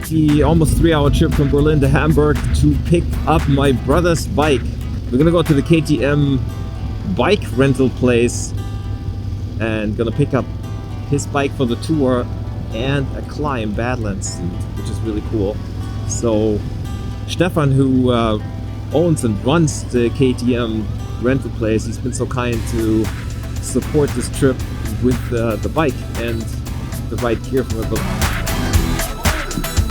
made the almost 3-hour trip from Berlin to Hamburg to pick up my brother's bike. We're gonna go to the KTM bike rental place and gonna pick up his bike for the tour and a climb Badlands suit, which is really cool. So Stefan, who owns and runs the KTM rental place, he's been so kind to support this trip with the bike and the right gear for the.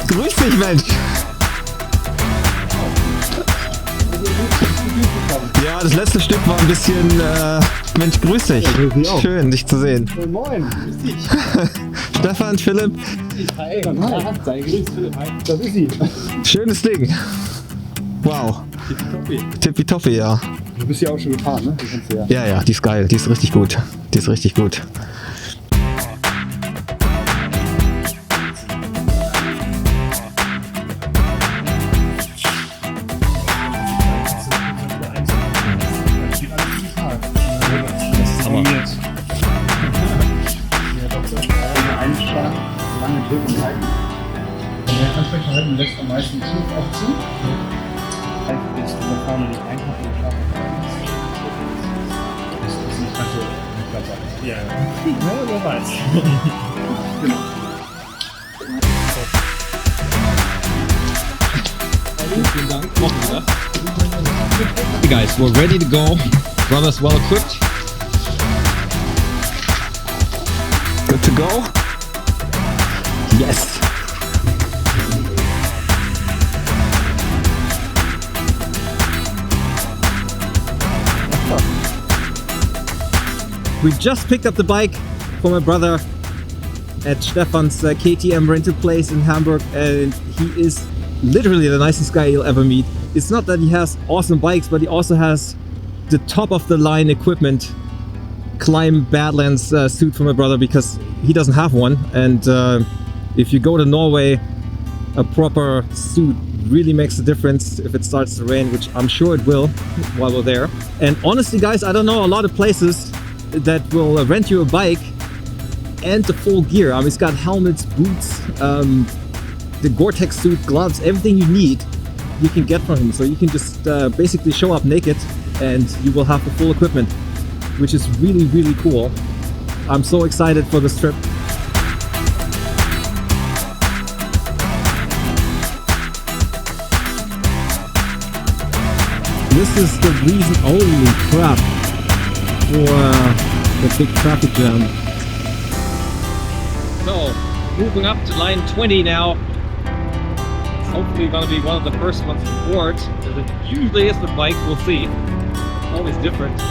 Grüß dich, Mensch! Ja, das letzte Stück war ein bisschen, Mensch, grüß dich. Ja, schön, dich zu sehen. Moin, grüß dich. Stefan, Philipp. Hi. Sei grüß, Philipp. Hi. Das ist sie. Schönes Ding. Wow. Tippitoppi. Tippitoppi, ja. Du bist ja auch schon gefahren, ne? Ja, die ist geil. Die ist richtig gut. Die ist richtig gut. Der Ansprecher halten lässt am meisten Zug auch zu. Einfach jetzt da vorne nicht einkaufen und schlafen. Das ist nicht ganz so clever. Ja, wer weiß. Genau. Vielen Dank. Hey guys, we're ready to go. Brother's well equipped. Good to go? Yes! We just picked up the bike for my brother at Stefan's KTM rental place in Hamburg, and he is literally the nicest guy you'll ever meet. It's not that he has awesome bikes, but he also has the top of the line equipment, climb Badlands suit for my brother, because he doesn't have one. And if you go to Norway, a proper suit really makes a difference if it starts to rain, which I'm sure it will while we're there. And honestly guys, I don't know a lot of places that will rent you a bike and the full gear. I mean, it's got helmets, boots, the Gore-Tex suit, gloves, everything you need you can get from him. So you can just basically show up naked and you will have the full equipment, which is really, really cool. I'm so excited for this trip. This is the reason, holy crap, for the big traffic jam. So, moving up to line 20 now. Hopefully gonna be one of the first ones to board, as it usually is with bikes, we'll see. Always different.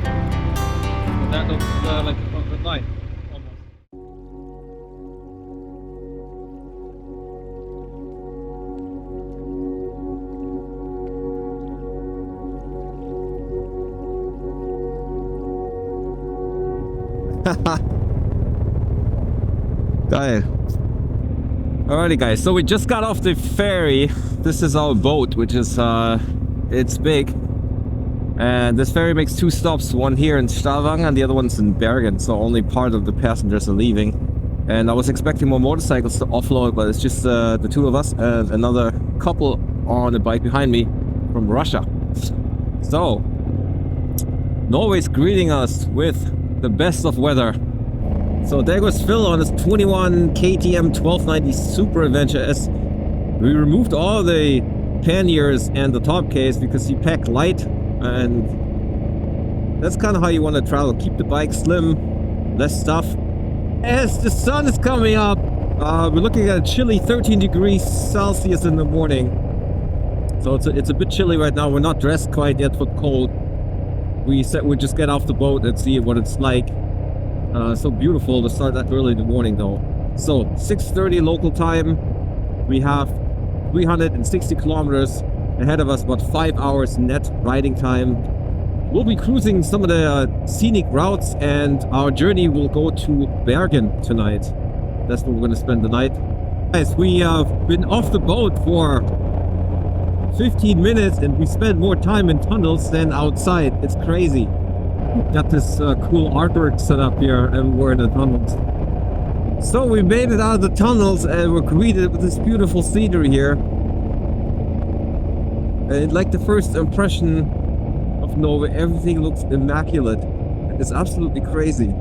And that looks like the front of the line. Geil. Alrighty guys, so we just got off the ferry. This is our boat, which is it's big, and this ferry makes 2 stops, one here in Stavanger and the other one's in Bryggen, so only part of the passengers are leaving. And I was expecting more motorcycles to offload, but it's just the 2 of us and another couple on a bike behind me from Russia. So Norway's greeting us with the best of weather. So there goes Phil on his 21 KTM 1290 Super Adventure S. We removed all the panniers and the top case because he packed light, and that's kind of how you want to travel. Keep the bike slim, less stuff. As the sun is coming up, we're looking at a chilly 13 degrees Celsius in the morning. So it's a bit chilly right now. We're not dressed quite yet for cold. We said we'd just get off the boat and see what it's like. So beautiful to start that early in the morning though. So 6:30 local time. We have 360 kilometers ahead of us, about 5 hours net riding time. We'll be cruising some of the scenic routes, and our journey will go to Bryggen tonight. That's where we're going to spend the night. Guys, we have been off the boat for 15 minutes and we spent more time in tunnels than outside. It's crazy. Got this cool artwork set up here and we're in the tunnels. So we made it out of the tunnels and we're greeted with this beautiful scenery here. And like the first impression of Norway, everything looks immaculate. It's absolutely crazy.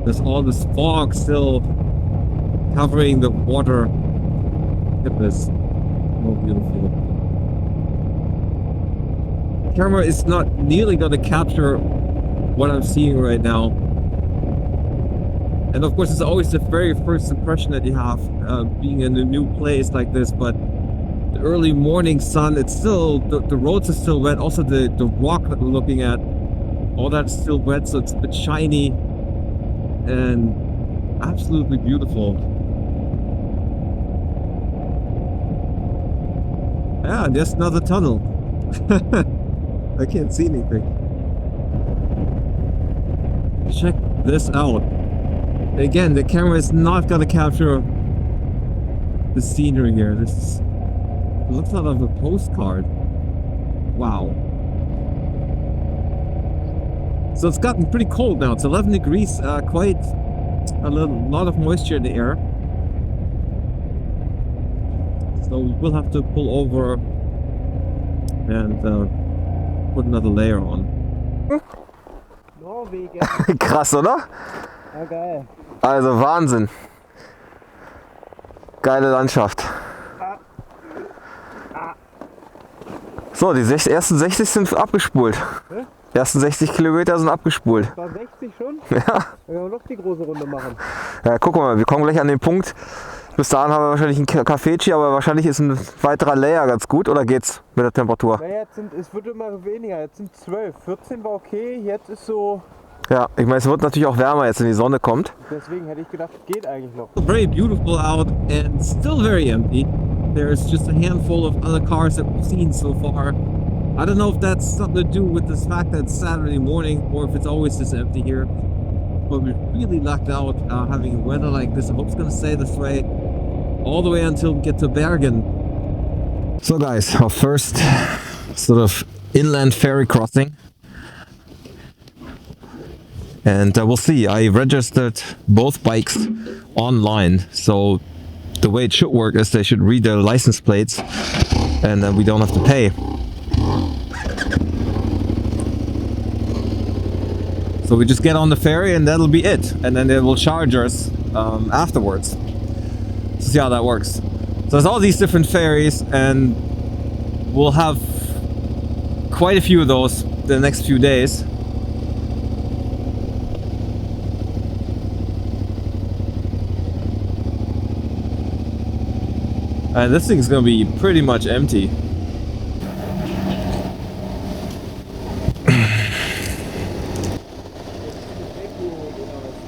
There's all this fog still covering the water. Look at this. Oh, beautiful. The camera is not nearly going to capture what I'm seeing right now. And of course, it's always the very first impression that you have being in a new place like this. But the early morning sun, it's still, the roads are still wet. Also, the rock that we're looking at, all that's still wet, so it's a bit shiny and absolutely beautiful. Yeah, there's another tunnel. I can't see anything. Check this out. Again, the camera is not gonna capture the scenery here. This looks out of a postcard. Wow. So it's gotten pretty cold now. It's 11 degrees, quite a lot of moisture in the air. So we'll have to pull over and put another layer on. Norwegian. Krass, oder? Ja, geil. Also Wahnsinn. Geile Landschaft. So, die ersten 60 sind abgespult. Hä? Die ersten 60 Kilometer sind abgespult. War 60 schon? Ja. Dann können wir noch die große Runde machen. Ja, guck mal, wir kommen gleich an den Punkt. Bis dahin haben wir wahrscheinlich einen Kaffeeci, aber wahrscheinlich ist ein weiterer Layer ganz gut. Oder geht's mit der Temperatur? Naja, es wird immer weniger. Jetzt sind 12. 14 war okay, jetzt ist so... Ja, ich meine, es wird natürlich auch wärmer jetzt, wenn die Sonne kommt. Deswegen hätte ich gedacht, geht eigentlich noch. Very beautiful out and still very empty. There's just a handful of other cars that we've seen so far. I don't know if that's something to do with the fact that it's Saturday morning or if it's always this empty here. But we really lucked out having weather like this. I hope it's going to stay this way all the way until we get to Bryggen. So guys, our first sort of inland ferry crossing. And we'll see. I registered both bikes online, so the way it should work is they should read their license plates and then we don't have to pay. So we just get on the ferry and that'll be it. And then they will charge us afterwards. So see how that works. So there's all these different ferries and we'll have quite a few of those the next few days. And this thing's gonna be pretty much empty.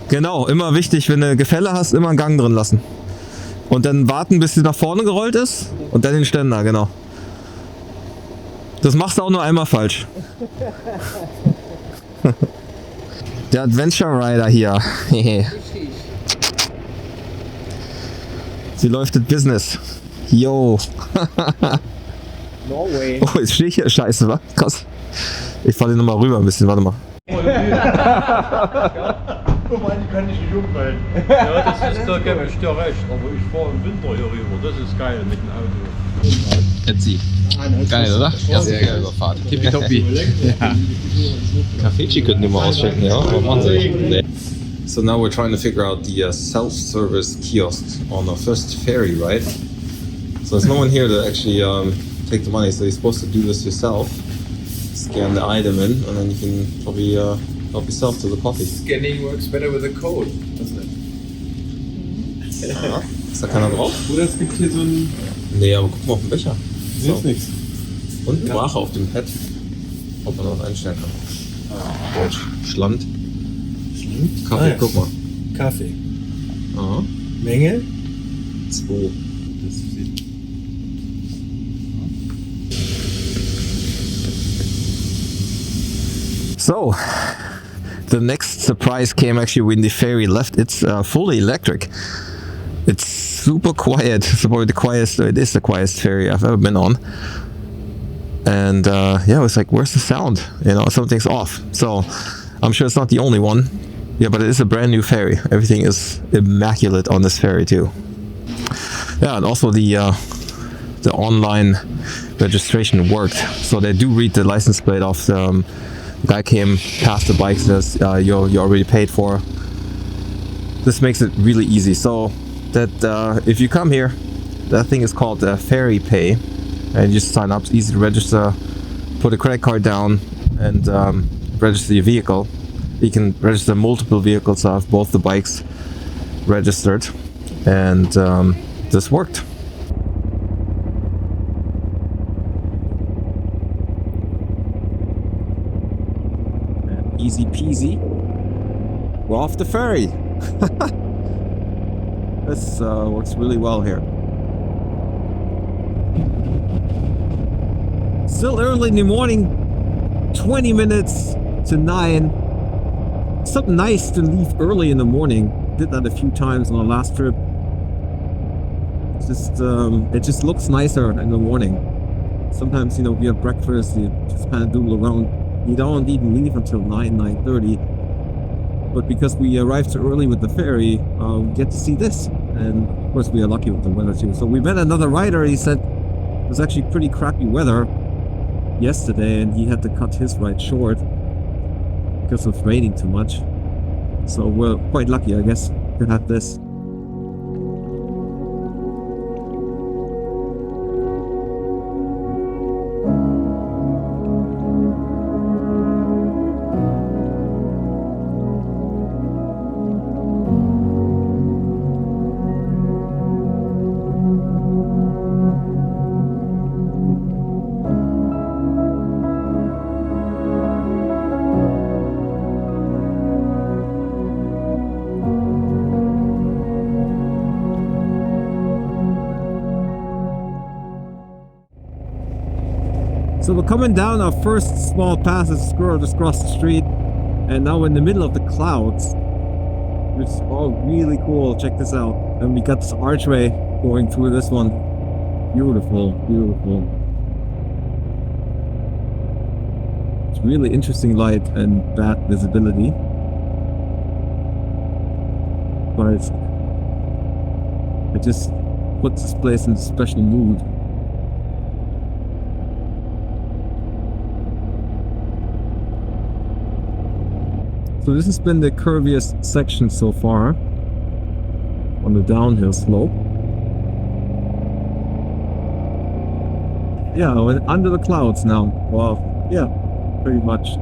Genau, immer wichtig, wenn du Gefälle hast, immer einen Gang drin lassen. Und dann warten, bis sie nach vorne gerollt ist und dann den Ständer, genau. Das machst du auch nur einmal falsch. Der Adventure Rider hier. Sie läuft das Business. Yo. Norway. Oh, jetzt stehe ich hier. Scheiße, wa? Krass. Ich fahr den nochmal rüber ein bisschen, warte mal. Guck mal, die kann ich nicht umfallen. Ja, das ist da recht, aber ich fahre im Winter hier rüber. Das ist geil mit dem Auto. Etsy. Geil, oder? Ja, sehr geil Überfahrt. Tippitoppi. Ja. Kaffeeci könnten wir mal ausschenken, ja? Aber machen sie nicht. So now we're trying to figure out the self-service kiosk on the first ferry, right? So there's no one here to actually take the money, so you're supposed to do this yourself. Scan the item in, and then you can probably help yourself to the coffee. Scanning works better with a code, doesn't it? Ja. Ist da keiner drauf? Oder es gibt hier so ein... Nee, aber guck mal auf den Becher. Hier ist nichts. Und Sprache auf dem Pad. Ob man was einstellen kann. Schland. Kaffee, ja. guck mal. Kaffee. Aha. Menge? 2. Das sieht... So, the next surprise came actually when the ferry left. It's fully electric. It's super quiet. It's probably the quietest. It is the quietest ferry I've ever been on. And yeah, it was like, where's the sound? You know, something's off. So I'm sure it's not the only one. Yeah, but it is a brand new ferry. Everything is immaculate on this ferry too. Yeah, and also the online registration worked. So they do read the license plate off. The guy came past the bike, says you already paid for. This makes it really easy. So that if you come here, that thing is called Ferry Pay, and you just sign up. It's easy to register. Put a credit card down and register your vehicle. You can register multiple vehicles. So I have both the bikes registered, and this worked. And easy peasy. We're off the ferry. This works really well here. Still early in the morning, 20 minutes to 9. Something nice to leave early in the morning. Did that a few times on our last trip. It just looks nicer in the morning. Sometimes, you know, we have breakfast, you just kind of doodle around. You don't even leave until 9:30. But because we arrived so early with the ferry, we get to see this. And of course we are lucky with the weather too. So we met another rider. He said it was actually pretty crappy weather yesterday and he had to cut his ride short because of raining too much. So we're quite lucky, I guess, to have this. So we're coming down our first small pass just across the street, and now we're in the middle of the clouds, which is all really cool. Check this out. And we got this archway going through this one. Beautiful, beautiful. It's really interesting light and bad visibility, but it just puts this place in a special mood. So this has been the curviest section so far on the downhill slope. Yeah, we're under the clouds now. Well, yeah, pretty much.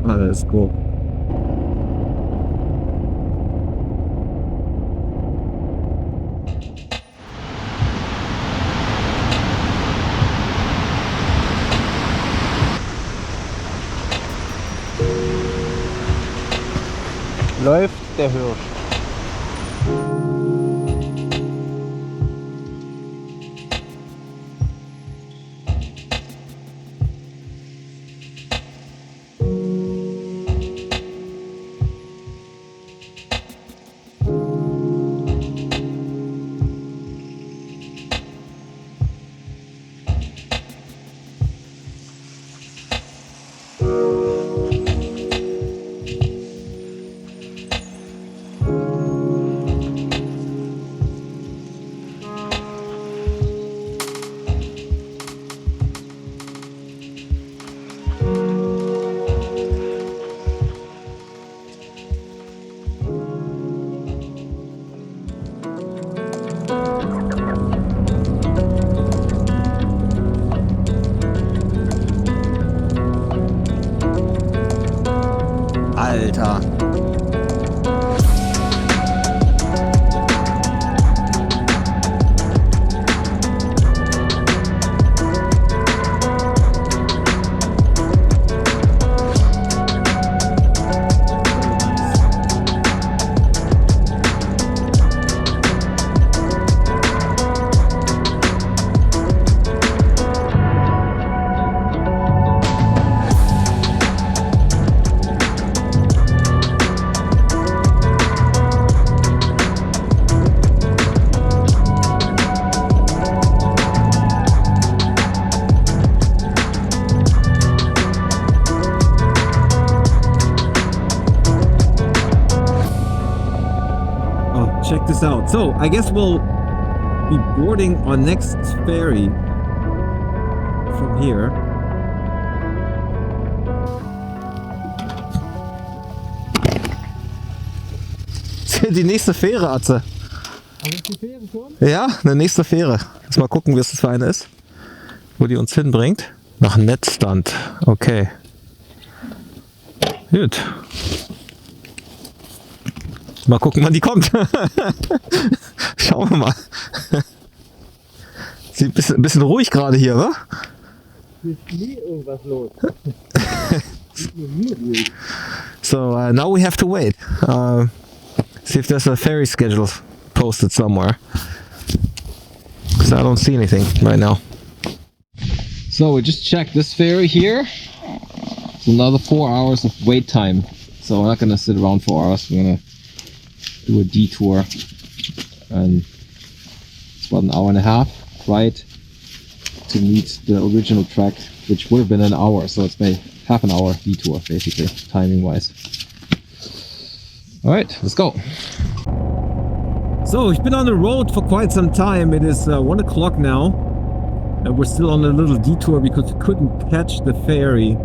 Ah, that is cool. Läuft der Hirsch. Alter. this out. So I guess we'll be boarding our next ferry from here. Die nächste Fähre, Atze. die Fähre schon? Ja, eine nächste Fähre. Lass mal gucken, wie es das für eine ist. Wo die uns hinbringt. Nach Netzstand. Okay. Gut. Mal gucken, wann die kommt. Schauen wir mal. Sieht ein bisschen ruhig gerade hier, wa? Hier ist nie irgendwas los. So now we have to wait. See if there's a ferry schedule posted somewhere. Because I don't see anything right now. So we just checked this ferry here. It's another 4 hours of wait time. So we're not gonna sit around 4 hours. We're gonna do a detour, and it's about an hour and a half ride to meet the original track, which would have been an hour. So it's a half an hour detour, basically, timing wise. All right, let's go. So I've been on the road for quite some time. It is 1 o'clock now, and we're still on a little detour because we couldn't catch the ferry,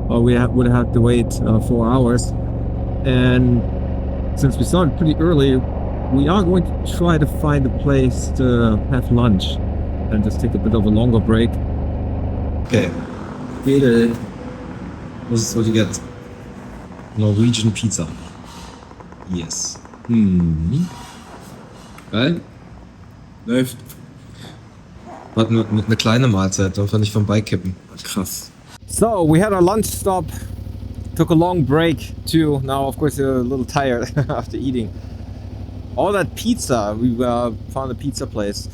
or we would have had to wait 4 hours. And since we started pretty early, we are going to try to find a place to have lunch and just take a bit of a longer break. Okay. This is what you get. Norwegian pizza. Yes. Geil. Läuft. War eine kleine Mahlzeit, darf man nicht vom Bike kippen. Krass. So we had our lunch stop, took a long break too. Now of course you're a little tired after eating all that pizza. We found a pizza place.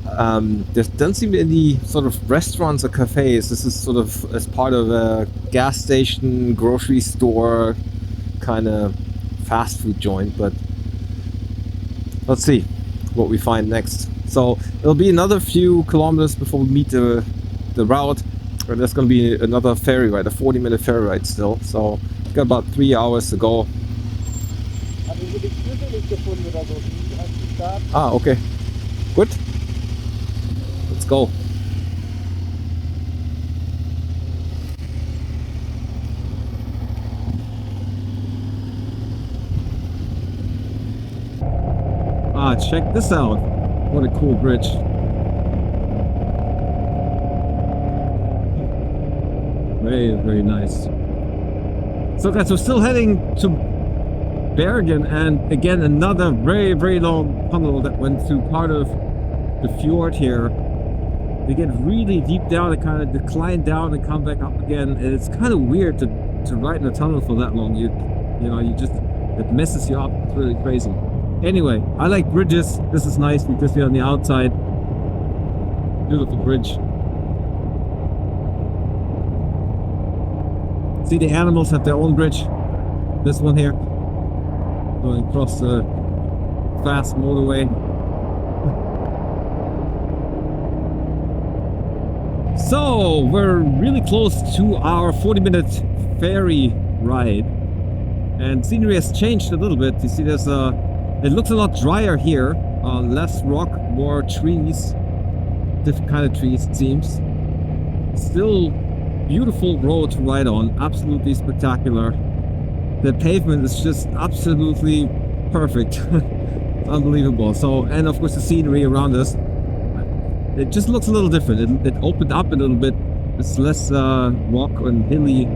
There doesn't seem to be any sort of restaurants or cafes. This is sort of as part of a gas station, grocery store kind of fast food joint, but let's see what we find next. So it'll be another few kilometers before we meet the route. And there's going to be another ferry ride, a 40-minute ferry ride still. So we've got about 3 hours to go. Ah, okay. Good. Let's go. Ah, check this out. What a cool bridge. Very, very nice. So guys, we're still heading to Bryggen, and again another very, very long tunnel that went through part of the fjord here. They get really deep down and kind of decline down and come back up again, and it's kind of weird to ride in a tunnel for that long. You know, it messes you up. It's really crazy. Anyway, I like bridges. This is nice because you're on the outside. Beautiful bridge. See, the animals have their own bridge. This one here, going across the fast motorway. So we're really close to our 40-minute ferry ride, and scenery has changed a little bit. You see, there's it looks a lot drier here, less rock, more trees, different kind of trees it seems. Still beautiful road to ride on, absolutely spectacular. The pavement is just absolutely perfect. Unbelievable. So, and of course the scenery around us, it just looks a little different. It opened up a little bit. It's less rock and hilly.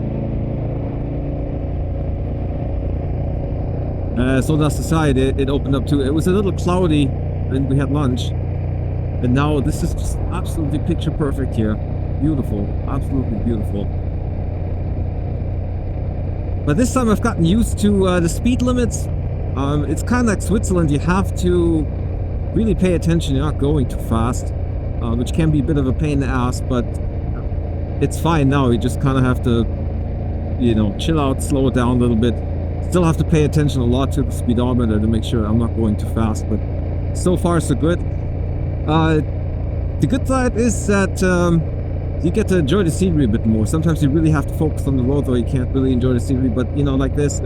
So does the side, it opened up too. It was a little cloudy when we had lunch, and now this is just absolutely picture perfect here. Beautiful, absolutely beautiful. But this time I've gotten used to the speed limits. It's kind of like Switzerland. You have to really pay attention. You're not going too fast, which can be a bit of a pain in the ass, but it's fine now. You just kind of have to, you know, chill out, slow it down a little bit. Still have to pay attention a lot to the speedometer to make sure I'm not going too fast, but so far so good. The good side is that you get to enjoy the scenery a bit more. Sometimes you really have to focus on the road, or you can't really enjoy the scenery. But you know, like this,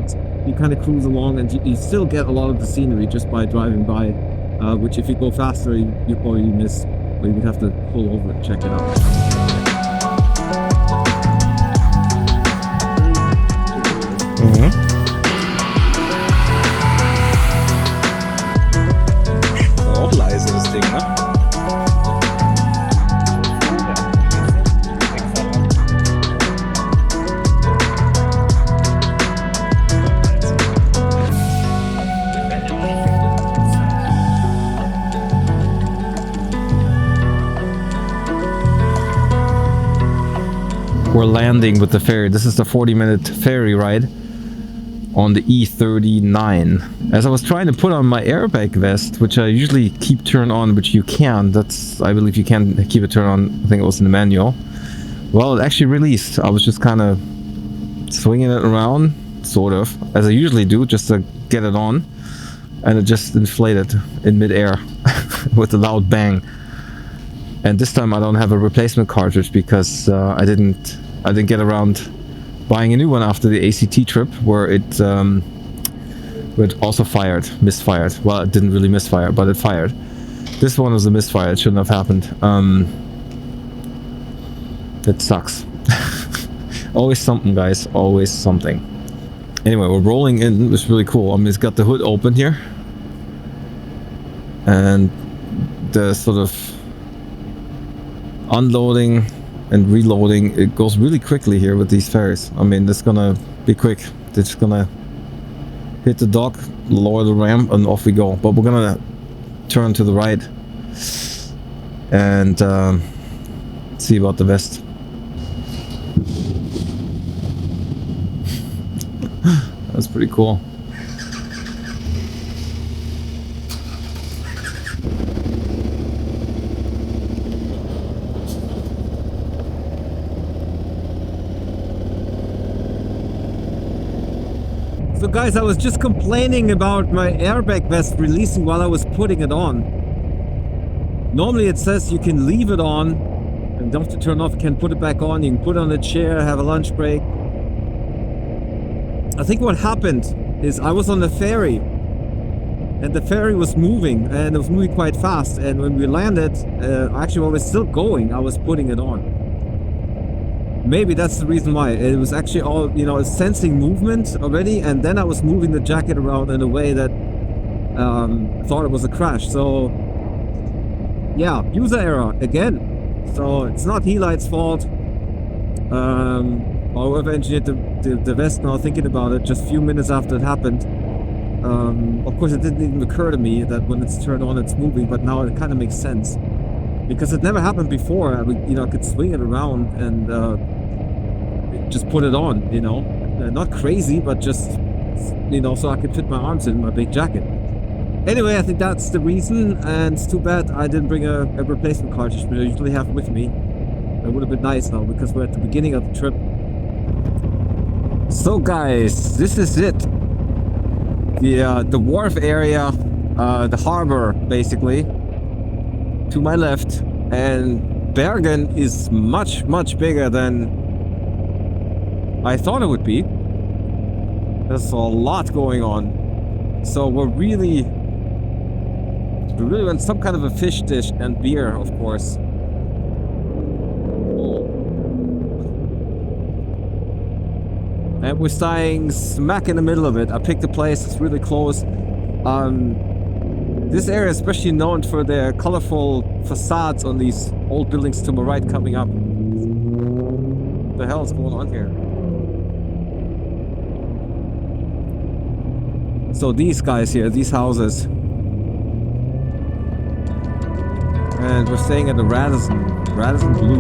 you kind of cruise along, and you still get a lot of the scenery just by driving by. Which, if you go faster, you probably miss. Or you would have to pull over and check it out. Auch leise das Ding, ne? We're landing with the ferry. This is the 40-minute ferry ride on the E39. As I was trying to put on my airbag vest, which I usually keep turned on, which you can. I believe you can keep it turned on. I think it was in the manual. Well, it actually released. I was just kind of swinging it around, sort of, as I usually do, just to get it on. And it just inflated in midair with a loud bang. And this time I don't have a replacement cartridge because I didn't get around buying a new one after the ACT trip, where it also misfired. Well, it didn't really misfire, but it fired. This one was a misfire. It shouldn't have happened. It sucks. Always something, guys. Always something. Anyway, we're rolling in. It was really cool. I mean, it's got the hood open here, and the sort of unloading and reloading, it goes really quickly here with these ferries. I mean, it's gonna be quick. They're just gonna hit the dock, lower the ramp, and off we go. But we're gonna turn to the right and see about the vest. That's pretty cool. So guys, I was just complaining about my airbag vest releasing while I was putting it on. Normally it says you can leave it on and don't have to turn off. You can put it back on. You can put it on a chair, have a lunch break. I think what happened is I was on the ferry and the ferry was moving, and it was moving quite fast. And when we landed, actually while it was still going, I was putting it on. Maybe that's the reason why. It was actually all, you know, sensing movement already, and then I was moving the jacket around in a way that thought it was a crash. So yeah, user error again. So it's not Helight's fault. Or whoever engineered the vest, now thinking about it, just a few minutes after it happened. Of course, it didn't even occur to me that when it's turned on, it's moving, but now it kind of makes sense. Because it never happened before. I could swing it around and just put it on, you know. Not crazy, but just, you know, so I could fit my arms in my big jacket. Anyway, I think that's the reason, and it's too bad I didn't bring a replacement cartridge, but I usually have with me. It would have been nice now, because we're at the beginning of the trip. So guys, this is it. The wharf area, the harbor, basically, to my left, and Bryggen is much, much bigger than I thought it would be. There's a lot going on. So we really want some kind of a fish dish and beer, of course. And we're staying smack in the middle of it. I picked a place, it's really close. This area is especially known for their colorful facades on these old buildings to my right coming up. What the hell is going on here? So these guys here, these houses. And we're staying at the Radisson Blue.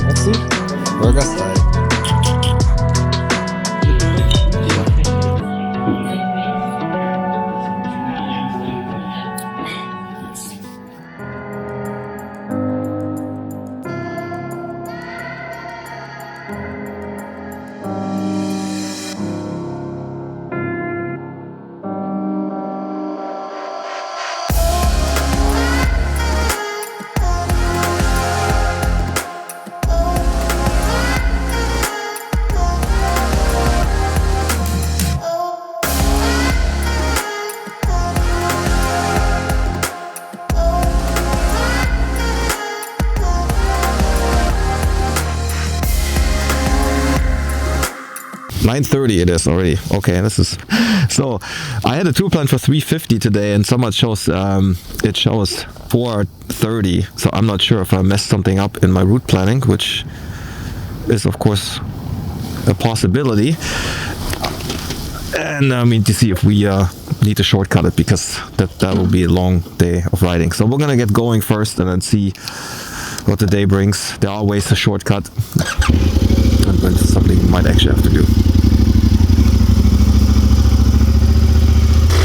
Let's see. Burger style. 9:30 it is already. Okay, this is so. I had a tour plan for 3:50 today, and someone shows it shows 4:30. So I'm not sure if I messed something up in my route planning, which is of course a possibility. And I mean to see if we need to shortcut it, because that will be a long day of riding. So we're gonna get going first and then see what the day brings. There are ways to shortcut, and that's something we might actually have to do.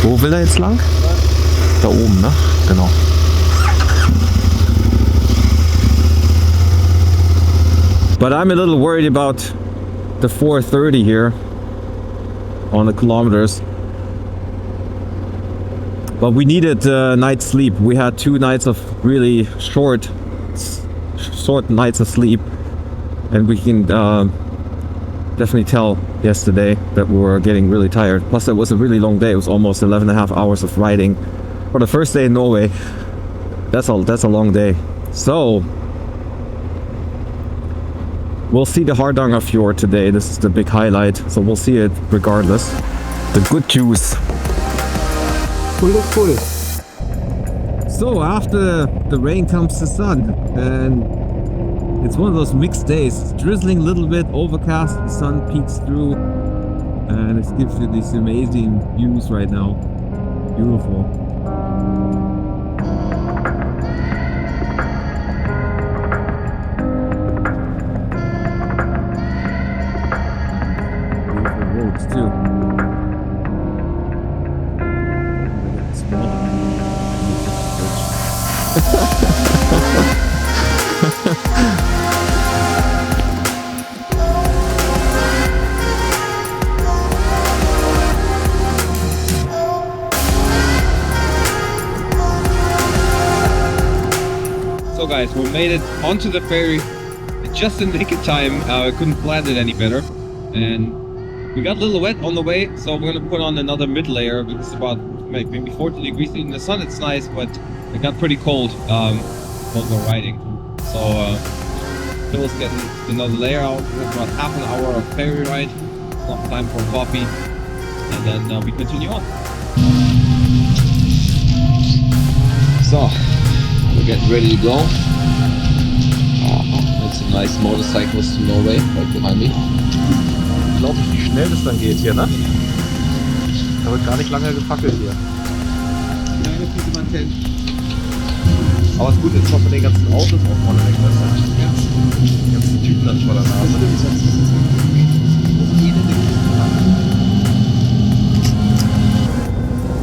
Wo will er jetzt lang? Da oben, ne? Genau. But I'm a little worried about the 4:30 here on the kilometers. But we needed night's sleep. We had 2 nights of really short nights of sleep, and we can definitely tell yesterday that we were getting really tired. Plus it was a really long day. It was almost 11.5 hours of riding for the first day in Norway. That's a long day. So we'll see the Hardanger Fjord today. This is the big highlight, so we'll see it regardless. The good juice. Cool. So after the rain comes the sun, and it's one of those mixed days. It's drizzling a little bit, overcast, the sun peeks through, and it gives you these amazing views right now. Beautiful. Beautiful roads too. So guys, we made it onto the ferry just in nick of time. I couldn't plan it any better, and we got a little wet on the way, so we're gonna put on another mid layer because it's about maybe 40 degrees in the sun. It's nice, but it got pretty cold while we're riding. So Phil's getting another layer out. We have about half an hour of ferry ride. Enough time for coffee, and then we continue on. So we're getting ready to go. That's a nice motorcyclist to Norway right behind me. Unglaublich, wie schnell das dann geht hier, ne? Da wird gar nicht lange gefackelt hier. Aber es gut ist noch von den ganzen Autos auch vorne weg, weißt du? Die ganzen Typen dann vor der Nase.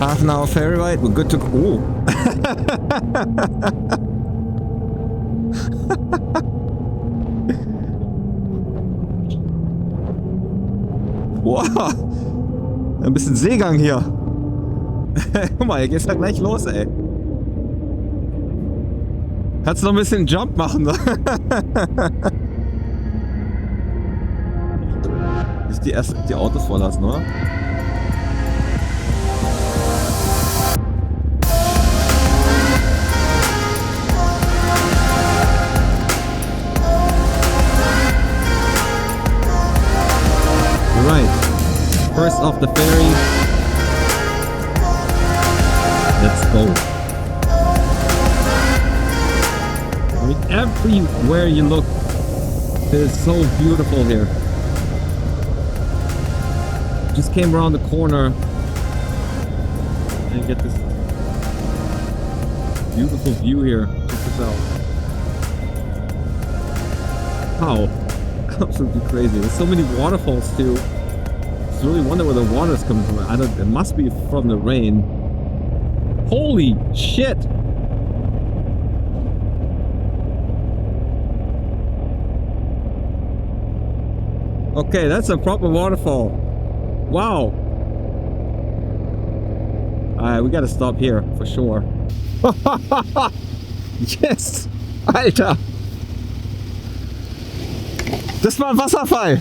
Half an hour ferry ride, we're good to go. Oh. Wow. Ein bisschen Seegang hier. Guck mal, hier geht's ja gleich los, ey. Kannst du noch ein bisschen Jump machen, ne? Nicht die Autos vorlassen, oder? Alright. First off the ferry. Let's go. I mean, everywhere you look, it is so beautiful here. Just came around the corner and get this beautiful view here. Check this out. Wow, absolutely crazy. There's so many waterfalls too. I really wonder where the water is coming from. It must be from the rain. Holy shit! Okay, that's a proper waterfall. Wow. Alright, we gotta stop here for sure. Yes! Alter! Das war ein Wasserfall!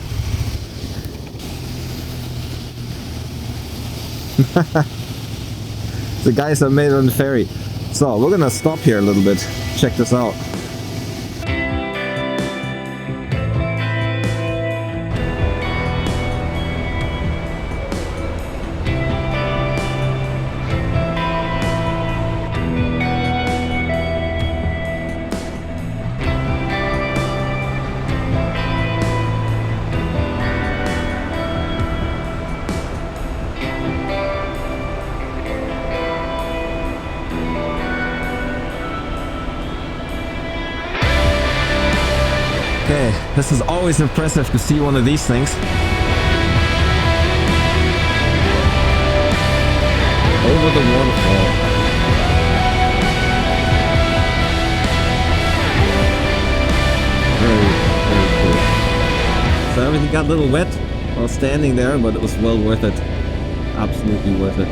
The guys that made it on the ferry. So, we're gonna stop here a little bit. Check this out. Okay, this is always impressive to see one of these things. Over the waterfall. Very, very cool. So everything got a little wet while standing there, but it was well worth it. Absolutely worth it.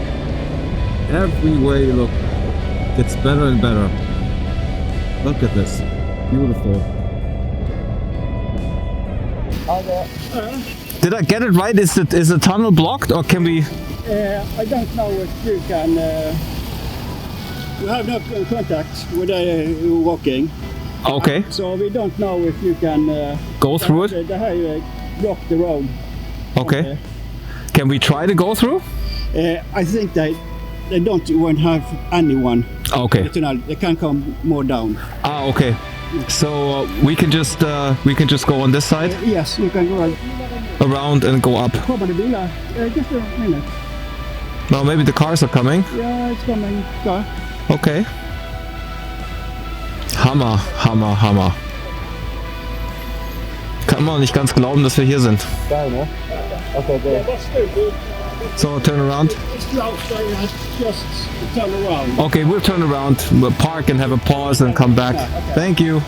Everywhere you look, it's better and better. Look at this. Beautiful. Did I get it right? Is the tunnel blocked, or can we? I don't know if you can. We have no contact with walking. Okay. So we don't know if you can Go through it? They have blocked the road. Okay. Can we try to go through? I think they won't have anyone. Okay. They can come more down. Ah, okay. So we can just go on this side, Yes, you can go around and go up. Kommer det bilar? Just a minute. No, maybe the cars are coming. Yeah, it's coming. Car. Okay. Hammer, Hammer, Hammer. Kann man nicht ganz glauben, dass wir hier sind. Geil, ne? Okay, good. So turn around. It's close, so you have just turn around. Okay, we'll turn around, we'll park and have a pause and come back. Thank you.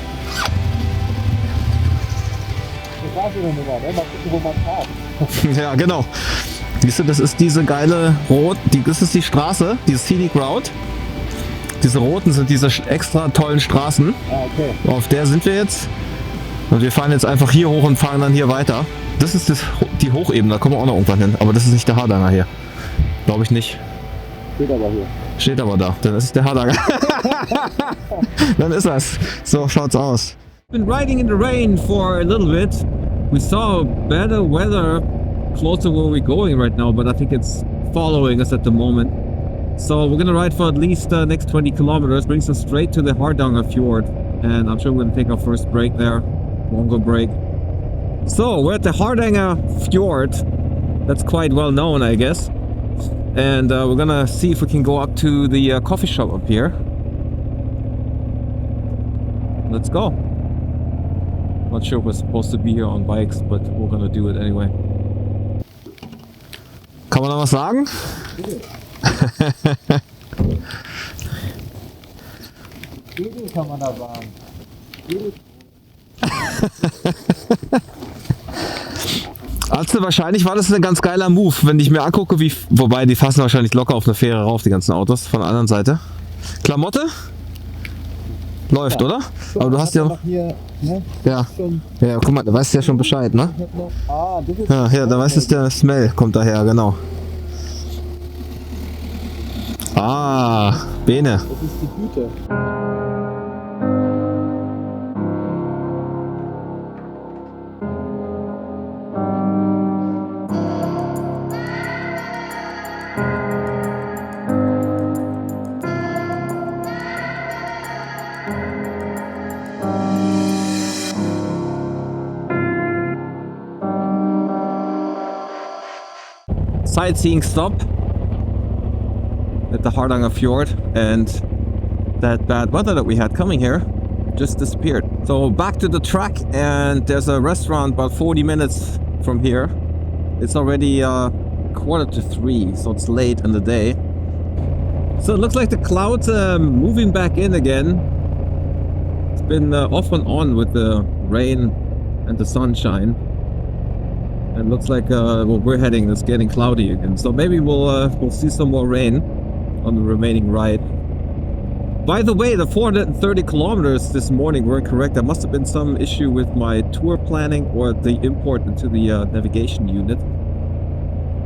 Ja, genau. Siehst du, das ist diese geile das ist die Straße, diese Scenic Route. Diese roten sind diese extra tollen Straßen. Okay. Auf der sind wir jetzt. Und wir fahren jetzt einfach hier hoch und fahren dann hier weiter. Das ist die Hochebene, da kommen wir auch noch irgendwann hin. Aber das ist nicht der Hardanger hier. Glaube ich nicht. Steht aber hier. Steht aber da, dann ist es der Hardanger. Dann ist das. So schaut's aus. Been riding in the rain for a little bit. We saw better weather closer where we're going right now, but I think it's following us at the moment. So we're gonna ride for at least the next 20 kilometers, brings us straight to the Hardanger Fjord, and I'm sure we're gonna take our first break there, longer break. So we're at the Hardanger Fjord. That's quite well known, I guess. And we're gonna see if we can go up to the coffee shop up here. Let's go. Not sure if we're supposed to be here on bikes, but we're gonna do it anyway. Kann man da was sagen? Kann man da sagen. Also wahrscheinlich war das ein ganz geiler Move, wenn ich mir angucke, wobei die fassen wahrscheinlich locker auf eine Fähre rauf, die ganzen Autos von der anderen Seite. Klamotte? Läuft, ja, oder? Aber du hast ja noch hier, ne? Ja. Ja, guck mal, da weißt du ja schon Bescheid, ne? Ah, das ist Ja, da weißt du, der Smell kommt daher, genau. Ah, Bene. Das ist die Güte. Sightseeing stop at the Hardanger Fjord, and that bad weather that we had coming here just disappeared. So back to the track, and there's a restaurant about 40 minutes from here. It's already 2:45, so it's late in the day. So it looks like the clouds are moving back in again. It's been off and on with the rain and the sunshine. It looks like where we're heading is getting cloudy again. So maybe we'll see some more rain on the remaining ride. By the way, the 430 kilometers this morning were incorrect. There must have been some issue with my tour planning or the import into the navigation unit.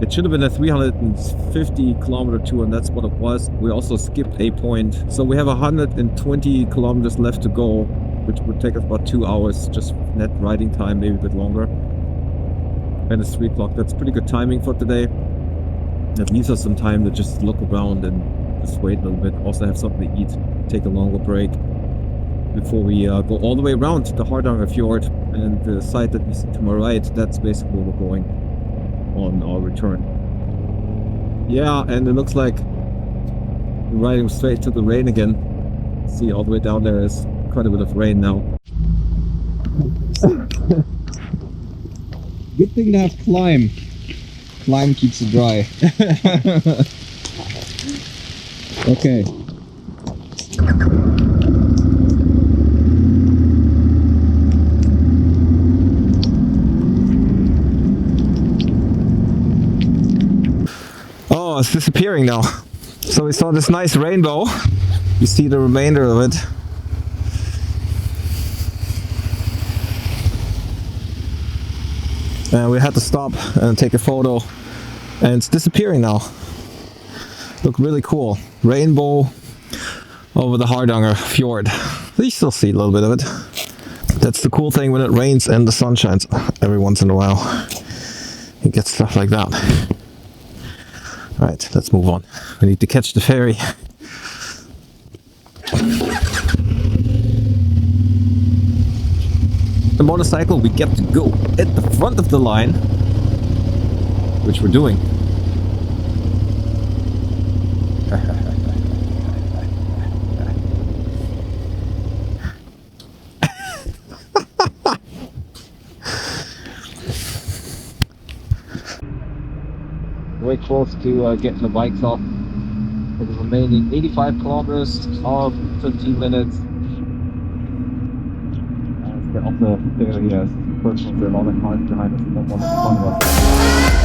It should have been a 350 kilometer tour, and that's what it was. We also skipped a point. So we have 120 kilometers left to go, which would take us about 2 hours, just net riding time, maybe a bit longer. And it's 3 o'clock. That's pretty good timing for today. That leaves us some time to just look around and just wait a little bit. Also have something to eat, take a longer break before we go all the way around the Hardanger Fjord. And the site that you see to my right, that's basically where we're going on our return. Yeah, and it looks like we're riding straight to the rain again. See, all the way down there is quite a bit of rain now. Good thing to have Climb. Climb keeps it dry. Okay. Oh, it's disappearing now. So we saw this nice rainbow. You see the remainder of it. And we had to stop and take a photo, and it's disappearing now. Look really cool. Rainbow over the Hardanger Fjord. You still see a little bit of it. That's the cool thing when it rains and the sun shines every once in a while. You get stuff like that. Alright, let's move on. We need to catch the ferry. The motorcycle, we get to go at the front of the line, which we're doing. Way close to getting the bikes off. For the remaining 85 kilometers of 15 minutes. Let's get off the ferry. Yes, first ones, there are a lot of cars behind us and then one in front of us.